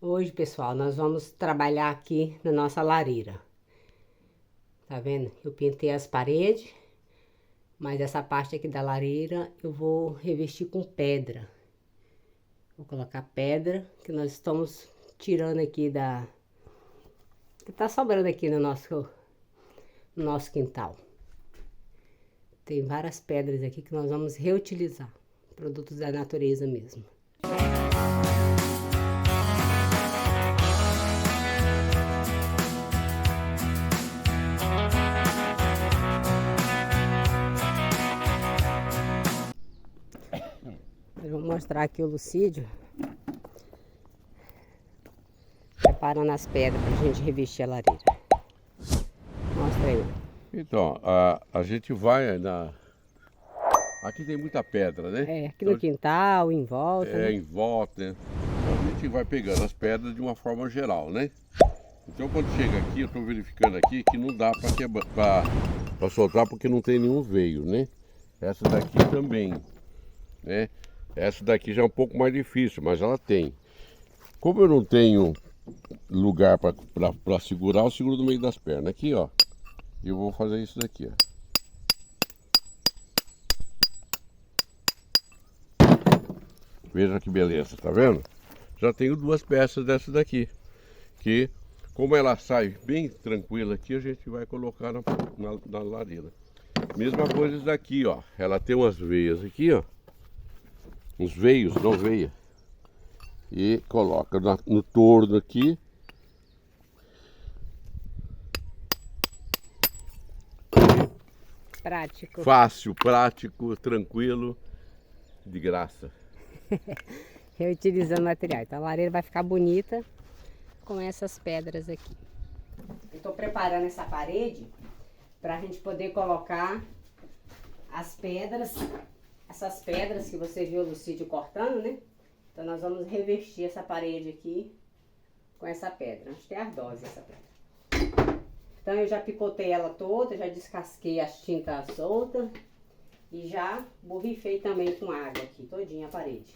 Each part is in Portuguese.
Hoje, pessoal, nós vamos trabalhar aqui na nossa lareira. Tá vendo? Eu pintei as paredes, mas essa parte aqui da lareira eu vou revestir com pedra. Vou colocar pedra que nós estamos tirando aqui que tá sobrando aqui no nosso quintal. Tem várias pedras aqui que nós vamos reutilizar, produtos da natureza mesmo. Eu vou mostrar aqui o Lucídio preparando as pedras pra gente revestir a lareira. Mostra aí. Então, a gente vai na... Aqui tem muita pedra, né? É, aqui Então, no quintal, em volta, né? em volta, né? Então, a gente vai pegando as pedras de uma forma geral, né? Então, quando chega aqui, eu estou verificando aqui que não dá para soltar porque não tem nenhum veio, né? Essa daqui também, né? Essa daqui já é um pouco mais difícil, mas ela tem. Como eu não tenho lugar para segurar, eu seguro no meio das pernas. Aqui, ó. E eu vou fazer isso daqui, ó. Veja que beleza, tá vendo? Já tenho duas peças dessa daqui. Que, como ela sai bem tranquila aqui, a gente vai colocar na lareira. Mesma coisa isso daqui, ó. Ela tem umas veias aqui, ó. Uns veios, não veia. E coloca no torno aqui. Prático. Fácil, prático, tranquilo, de graça. Reutilizando material. Então a lareira vai ficar bonita com essas pedras aqui. Eu tô preparando essa parede pra gente poder colocar as pedras, essas pedras que você viu o Lucídio cortando, né? Então nós vamos revestir essa parede aqui com essa pedra. Acho que é ardósia essa pedra. Então eu já picotei ela toda, já descasquei as tintas soltas e já borrifei também com água aqui, todinha a parede.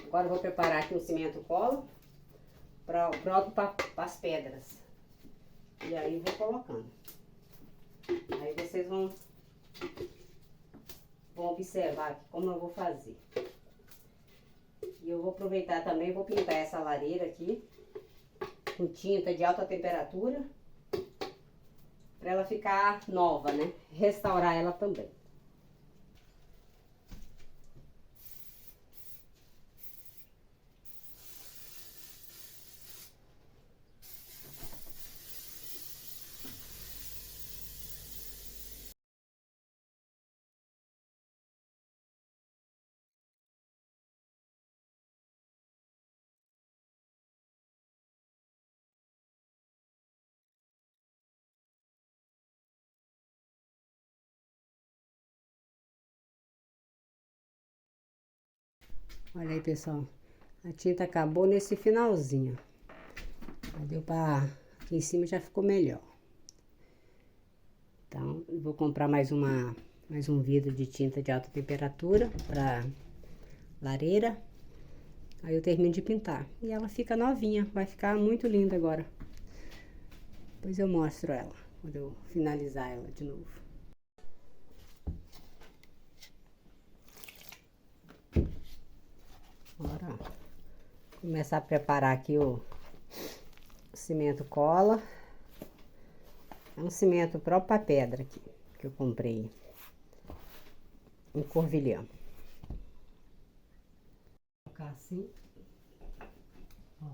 Agora eu vou preparar aqui um cimento cola pronto para as pedras. E aí vou colocando. Aí vocês vão observar aqui como eu vou fazer. E eu vou aproveitar também, vou pintar essa lareira aqui com tinta de alta temperatura para ela ficar nova, né? Restaurar ela também. Olha aí, pessoal. A tinta acabou nesse finalzinho. Deu pra... Aqui em cima já ficou melhor. Então, eu vou comprar mais um vidro de tinta de alta temperatura pra lareira. Aí eu termino de pintar. E ela fica novinha. Vai ficar muito linda agora. Depois eu mostro ela, quando eu finalizar ela de novo. Bora começar a preparar aqui o cimento cola. É um cimento próprio para pedra aqui, que eu comprei em Corvilhã. Vou colocar assim. Ó.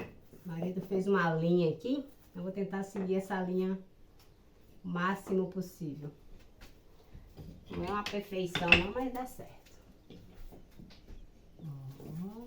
O marido fez uma linha aqui. Eu vou tentar seguir essa linha o máximo possível. Não é uma perfeição não, mas dá certo. Ó.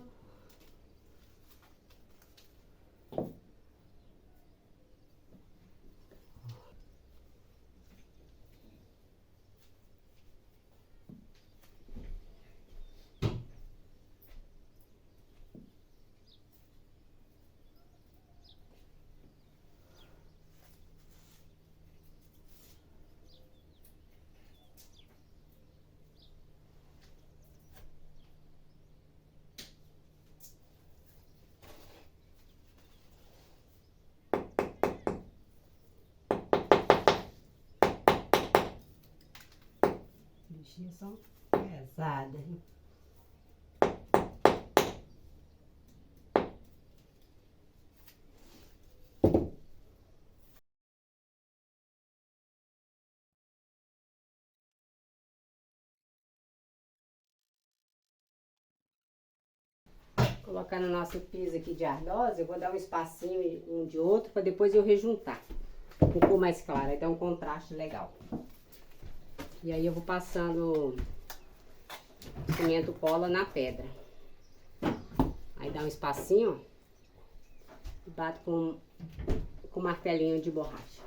bichinhos são pesadas, hein? Colocando o nosso piso aqui de ardósia, eu vou dar um espacinho um de outro para depois eu rejuntar. Com cor mais clara, aí dá um contraste legal. E aí eu vou passando cimento cola na pedra. Aí dá um espacinho, ó. E bato com martelinho de borracha.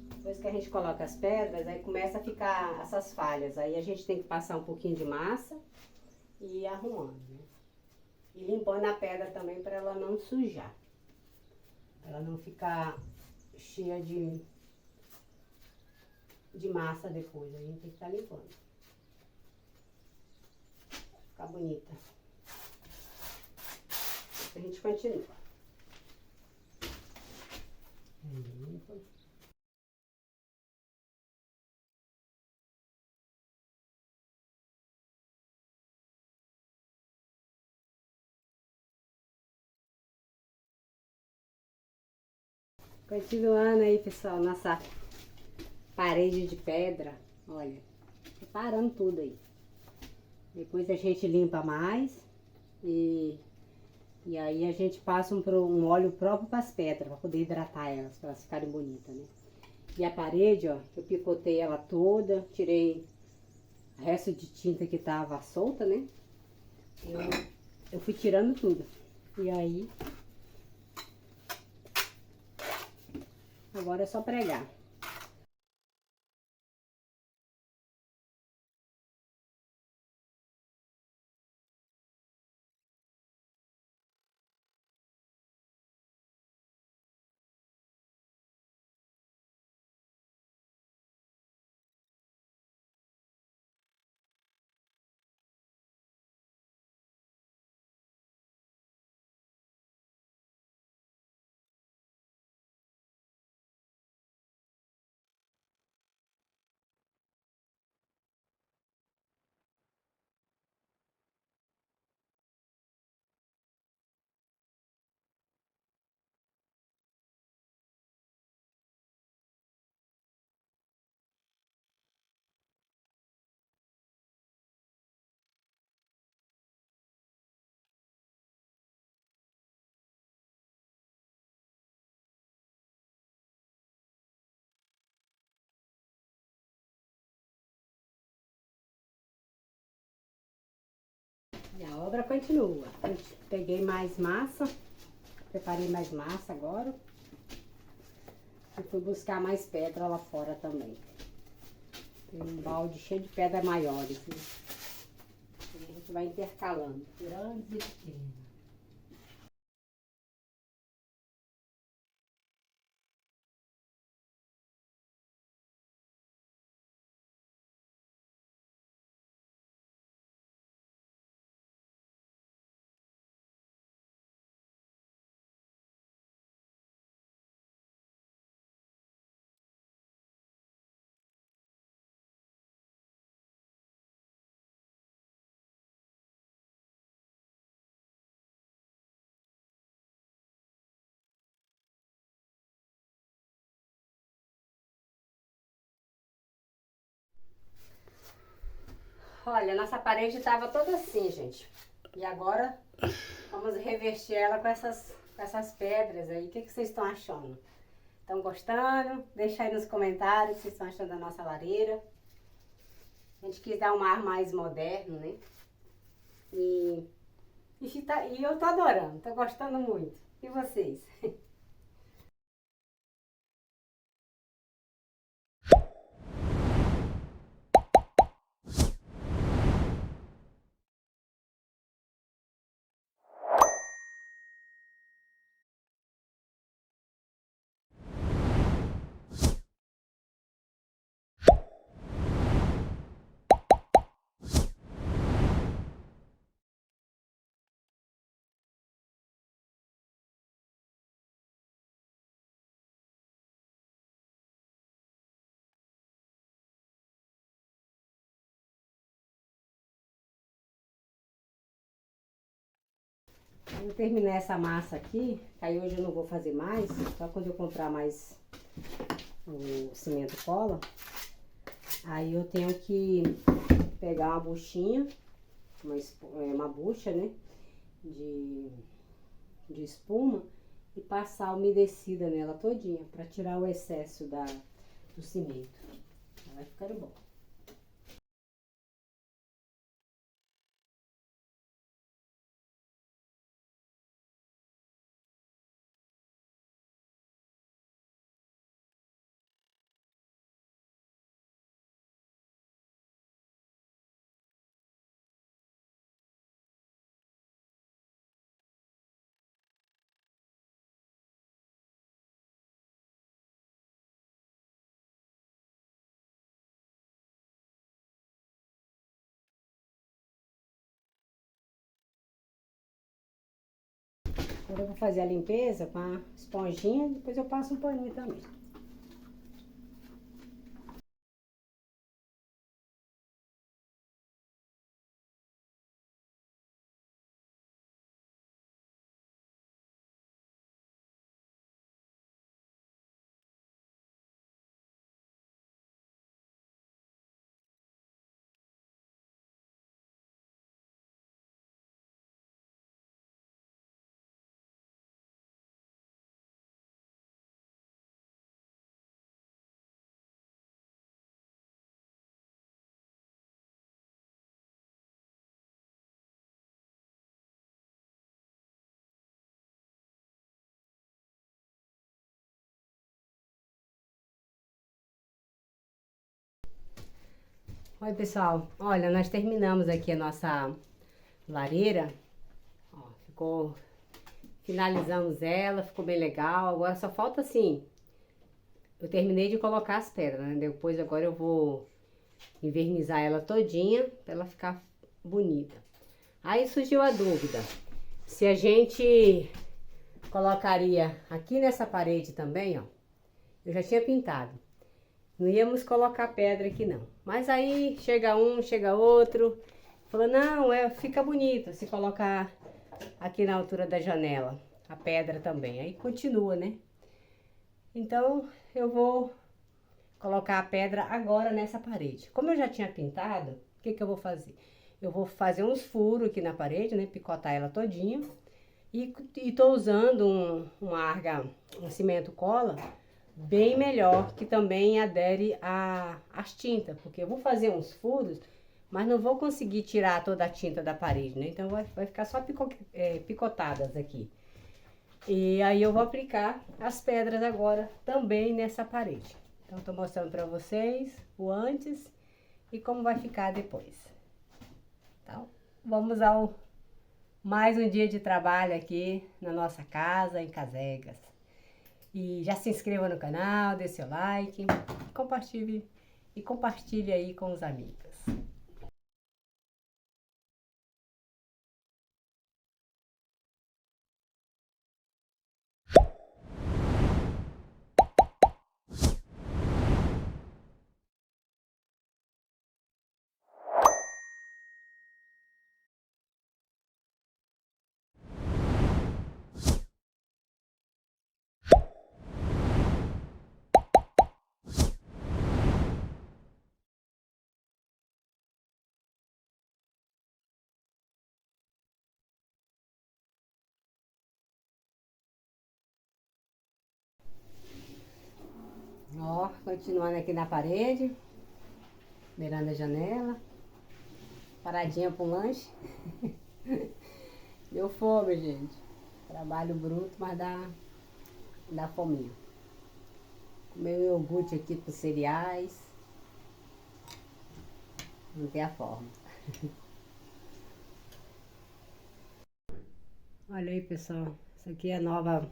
Depois que a gente coloca as pedras, aí começa a ficar essas falhas. Aí a gente tem que passar um pouquinho de massa e ir arrumando, né? E limpando a pedra também para ela não sujar. Pra ela não ficar cheia de massa depois. A gente tem que estar limpando. Ficar bonita. A gente continua. Limpa. Continuando aí, pessoal, nossa parede de pedra. Olha, preparando tudo aí. Depois a gente limpa mais e aí a gente passa um óleo próprio para as pedras, para poder hidratar elas, para elas ficarem bonitas, né? E a parede, ó, eu picotei ela toda, tirei o resto de tinta que tava solta, né? Eu fui tirando tudo. E aí, agora é só pregar. E a obra continua. Eu peguei mais massa, preparei mais massa agora. E fui buscar mais pedra lá fora também. Tem um balde cheio de pedras maiores, né? E a gente vai intercalando, grandes e pequenas. Olha, nossa parede estava toda assim, gente. E agora vamos revestir ela com essas pedras aí. O que vocês estão achando? Estão gostando? Deixa aí nos comentários o que vocês estão achando da nossa lareira. A gente quis dar um ar mais moderno, né? E eu tô adorando, tô gostando muito. E vocês? Eu vou terminar essa massa aqui, que aí hoje eu não vou fazer mais, só quando eu comprar mais o cimento cola. Aí eu tenho que pegar uma buchinha, uma bucha, né, de espuma e passar umedecida nela todinha, para tirar o excesso do cimento. Vai ficando bom. Agora eu vou fazer a limpeza com a esponjinha, depois eu passo um paninho também. Oi, pessoal. Olha, nós terminamos aqui a nossa lareira. Ó, finalizamos ela, ficou bem legal. Agora só falta assim, eu terminei de colocar as pedras, né? Depois agora eu vou envernizar ela todinha para ela ficar bonita. Aí surgiu a dúvida, se a gente colocaria aqui nessa parede também, ó. Eu já tinha pintado. Não íamos colocar pedra aqui não. Mas aí chega um, chega outro. Falou, não, fica bonito se colocar aqui na altura da janela. A pedra também. Aí continua, né? Então eu vou colocar a pedra agora nessa parede. Como eu já tinha pintado, o que que eu vou fazer? Eu vou fazer uns furos aqui na parede, né? Picotar ela todinha. E tô usando um cimento cola bem melhor, que também adere às tintas, porque eu vou fazer uns furos, mas não vou conseguir tirar toda a tinta da parede, né? Então vai ficar só picotadas aqui. E aí eu vou aplicar as pedras agora também nessa parede. Então tô mostrando para vocês o antes e como vai ficar depois. Então, vamos ao mais um dia de trabalho aqui na nossa casa, em Casegas. E já se inscreva no canal, dê seu like, compartilhe aí com os amigos. Ó, continuando aqui na parede, beirando a janela, paradinha pro lanche. Deu fome, gente. Trabalho bruto, mas dá fominha. Meu iogurte aqui com cereais. Não tem a forma. Olha aí, pessoal. Isso aqui é a nova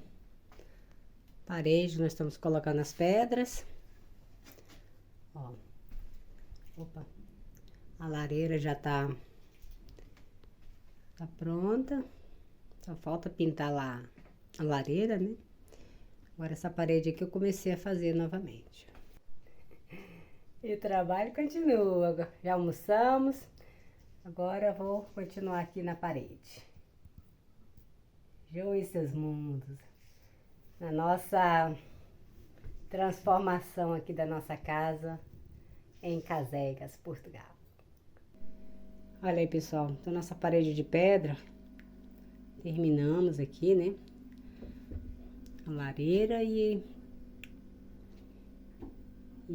parede. Nós estamos colocando as pedras. Ó. Opa. A lareira já tá pronta. Só falta pintar lá a lareira, né? Agora essa parede aqui eu comecei a fazer novamente. E o trabalho continua. Já almoçamos. Agora eu vou continuar aqui na parede. Joe e seus mundos. Na nossa transformação aqui da nossa casa em Casegas, Portugal. Olha aí, pessoal. Então, nossa parede de pedra. Terminamos aqui, né? A lareira e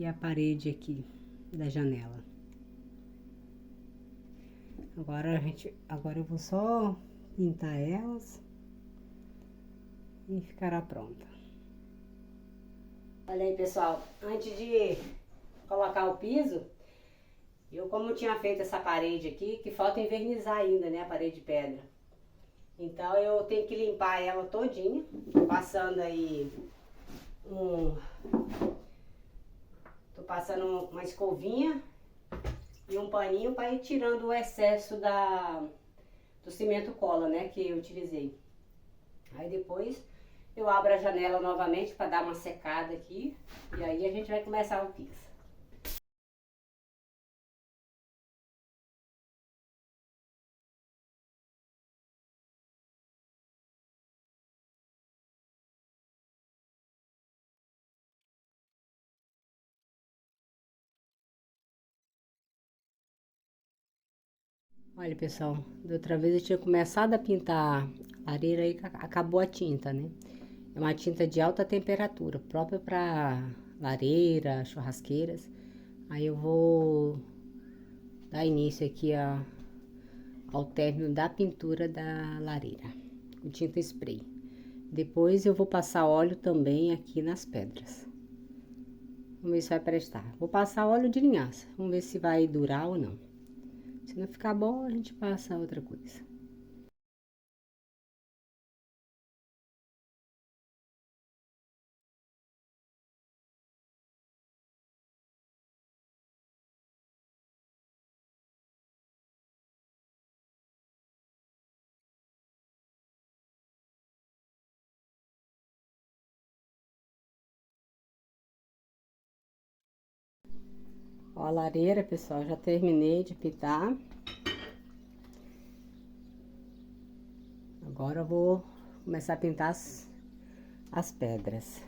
a parede aqui da janela. Agora eu vou só pintar elas e ficará pronta. Olha aí, pessoal, antes de colocar o piso, como tinha feito essa parede aqui, que falta envernizar ainda, né, a parede de pedra. Então eu tenho que limpar ela todinha, passando aí tô passando uma escovinha e um paninho para ir tirando o excesso do cimento cola, né, que eu utilizei. Aí depois eu abro a janela novamente para dar uma secada aqui e aí a gente vai começar o piso. Olha, pessoal, da outra vez eu tinha começado a pintar a lareira e acabou a tinta, né? É uma tinta de alta temperatura, própria para lareira, churrasqueiras. Aí eu vou dar início aqui ao término da pintura da lareira, com tinta spray. Depois eu vou passar óleo também aqui nas pedras. Vamos ver se vai prestar. Vou passar óleo de linhaça, vamos ver se vai durar ou não. Se não ficar bom, a gente passa outra coisa. Ó, a lareira, pessoal, já terminei de pintar. Agora eu vou começar a pintar as pedras.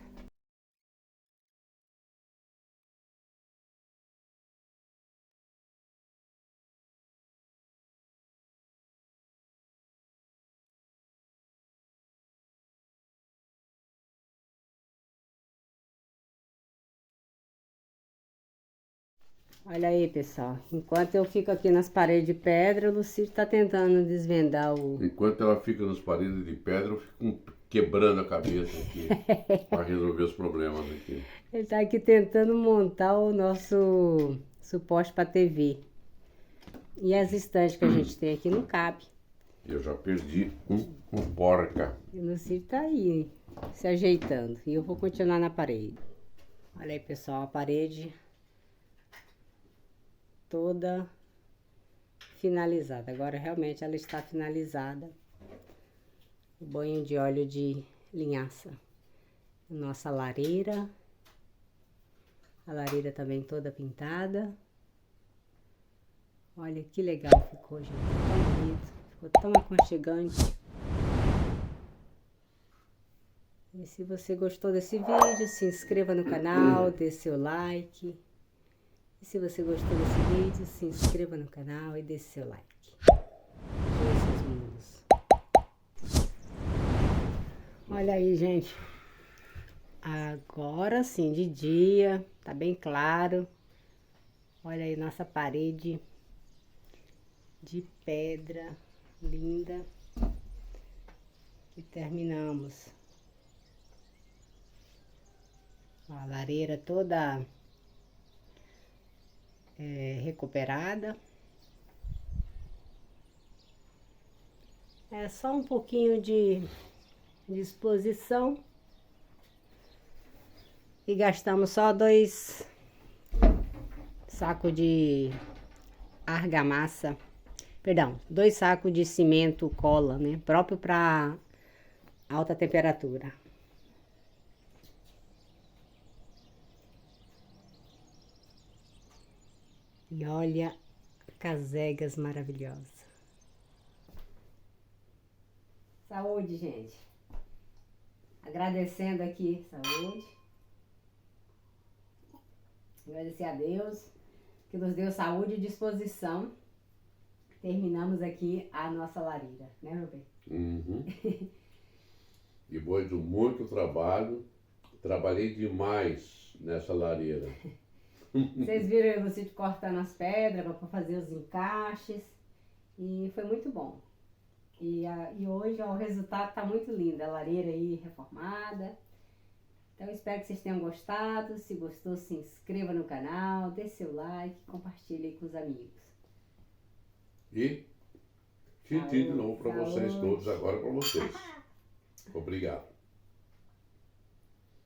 Olha aí, pessoal. Enquanto eu fico aqui nas paredes de pedra, o Lucídio tá tentando desvendar o... Enquanto ela fica nas paredes de pedra, eu fico quebrando a cabeça aqui para resolver os problemas aqui. Ele tá aqui tentando montar o nosso suporte para TV. E as estantes que a gente tem aqui não cabe. Eu já perdi um porca. E o Lucídio tá aí, se ajeitando. E eu vou continuar na parede. Olha aí, pessoal, a parede toda finalizada. Agora realmente ela está finalizada. O banho de óleo de linhaça. Nossa lareira. A lareira também toda pintada. Olha que legal ficou, gente. Tão bonito. Ficou tão aconchegante. E se você gostou desse vídeo, se inscreva no canal, dê seu like. E se você gostou desse vídeo, se inscreva no canal e dê seu like. Jesus mundos. Olha aí, gente. Agora sim, de dia, tá bem claro. Olha aí nossa parede de pedra linda. E terminamos. A lareira toda recuperada. É só um pouquinho de exposição. E gastamos só 2 sacos de argamassa. Perdão, 2 sacos de cimento cola, né? Próprio para alta temperatura. E olha casegas maravilhosas. Saúde, gente. Agradecendo aqui, saúde. Agradecer a Deus que nos deu saúde e disposição. Terminamos aqui a nossa lareira, né, meu bem? Uhum. Depois de muito trabalho, trabalhei demais nessa lareira. Vocês viram você cortando as pedras para fazer os encaixes e foi muito bom. E hoje ó, o resultado está muito lindo, a lareira aí reformada. Então espero que vocês tenham gostado. Se gostou, se inscreva no canal, dê seu like, compartilhe aí com os amigos. E tintim de novo para vocês todos, agora para vocês. Obrigado.